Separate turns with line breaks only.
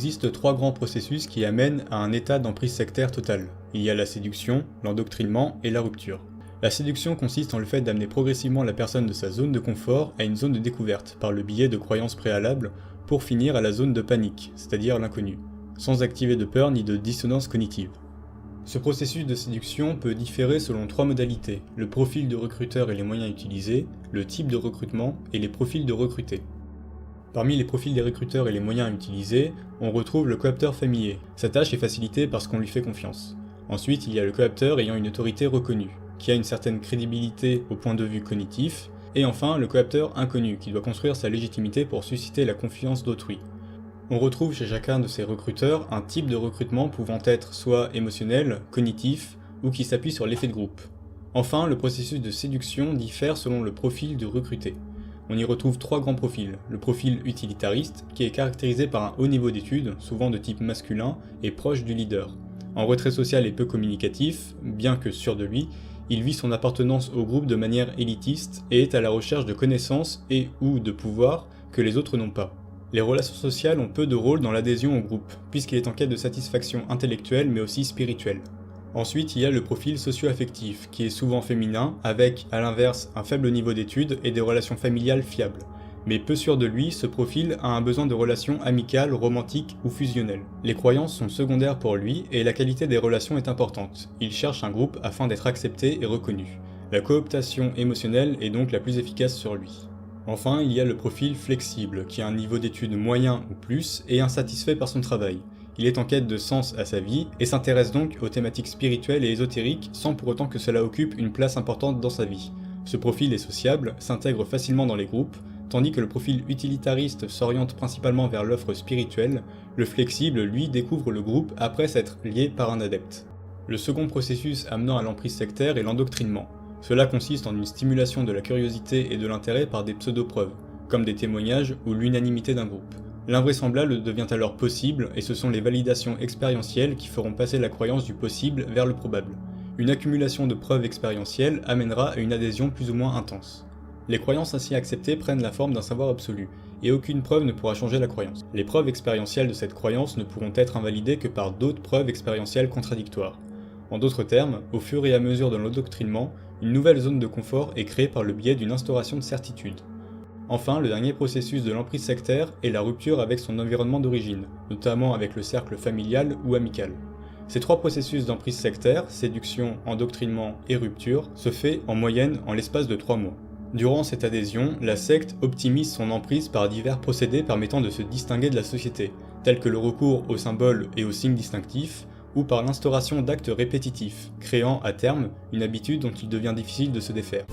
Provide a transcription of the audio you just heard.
existe trois grands processus qui amènent à un état d'emprise sectaire totale. Il y a la séduction, l'endoctrinement et la rupture. La séduction consiste en le fait d'amener progressivement la personne de sa zone de confort à une zone de découverte, par le biais de croyances préalables, pour finir à la zone de panique, c'est-à-dire l'inconnu, sans activer de peur ni de dissonance cognitive. Ce processus de séduction peut différer selon trois modalités: le profil de recruteur et les moyens utilisés, le type de recrutement et les profils de recrutés. Parmi les profils des recruteurs et les moyens utilisés, on retrouve le coapteur familier. Sa tâche est facilitée parce qu'on lui fait confiance. Ensuite, il y a le coapteur ayant une autorité reconnue, qui a une certaine crédibilité au point de vue cognitif, et enfin le coapteur inconnu, qui doit construire sa légitimité pour susciter la confiance d'autrui. On retrouve chez chacun de ces recruteurs un type de recrutement pouvant être soit émotionnel, cognitif, ou qui s'appuie sur l'effet de groupe. Enfin, le processus de séduction diffère selon le profil du recruté. On y retrouve trois grands profils. Le profil utilitariste, qui est caractérisé par un haut niveau d'études, souvent de type masculin, et proche du leader. En retrait social et peu communicatif, bien que sûr de lui, il vit son appartenance au groupe de manière élitiste et est à la recherche de connaissances et ou de pouvoir que les autres n'ont pas. Les relations sociales ont peu de rôle dans l'adhésion au groupe, puisqu'il est en quête de satisfaction intellectuelle mais aussi spirituelle. Ensuite, il y a le profil socio-affectif, qui est souvent féminin, avec, à l'inverse, un faible niveau d'études et des relations familiales fiables. Mais peu sûr de lui, ce profil a un besoin de relations amicales, romantiques ou fusionnelles. Les croyances sont secondaires pour lui et la qualité des relations est importante. Il cherche un groupe afin d'être accepté et reconnu. La cooptation émotionnelle est donc la plus efficace sur lui. Enfin, il y a le profil flexible, qui a un niveau d'études moyen ou plus et insatisfait par son travail. Il est en quête de sens à sa vie et s'intéresse donc aux thématiques spirituelles et ésotériques sans pour autant que cela occupe une place importante dans sa vie. Ce profil est sociable, s'intègre facilement dans les groupes, tandis que le profil utilitariste s'oriente principalement vers l'offre spirituelle, le flexible, lui, découvre le groupe après s'être lié par un adepte. Le second processus amenant à l'emprise sectaire est l'endoctrinement. Cela consiste en une stimulation de la curiosité et de l'intérêt par des pseudo-preuves, comme des témoignages ou l'unanimité d'un groupe. L'invraisemblable devient alors possible et ce sont les validations expérientielles qui feront passer la croyance du possible vers le probable. Une accumulation de preuves expérientielles amènera à une adhésion plus ou moins intense. Les croyances ainsi acceptées prennent la forme d'un savoir absolu, et aucune preuve ne pourra changer la croyance. Les preuves expérientielles de cette croyance ne pourront être invalidées que par d'autres preuves expérientielles contradictoires. En d'autres termes, au fur et à mesure de l'endoctrinement, une nouvelle zone de confort est créée par le biais d'une instauration de certitude. Enfin, le dernier processus de l'emprise sectaire est la rupture avec son environnement d'origine, notamment avec le cercle familial ou amical. Ces trois processus d'emprise sectaire, séduction, endoctrinement et rupture, se fait en moyenne en l'espace de 3 mois. Durant cette adhésion, la secte optimise son emprise par divers procédés permettant de se distinguer de la société, tels que le recours aux symboles et aux signes distinctifs, ou par l'instauration d'actes répétitifs, créant à terme une habitude dont il devient difficile de se défaire.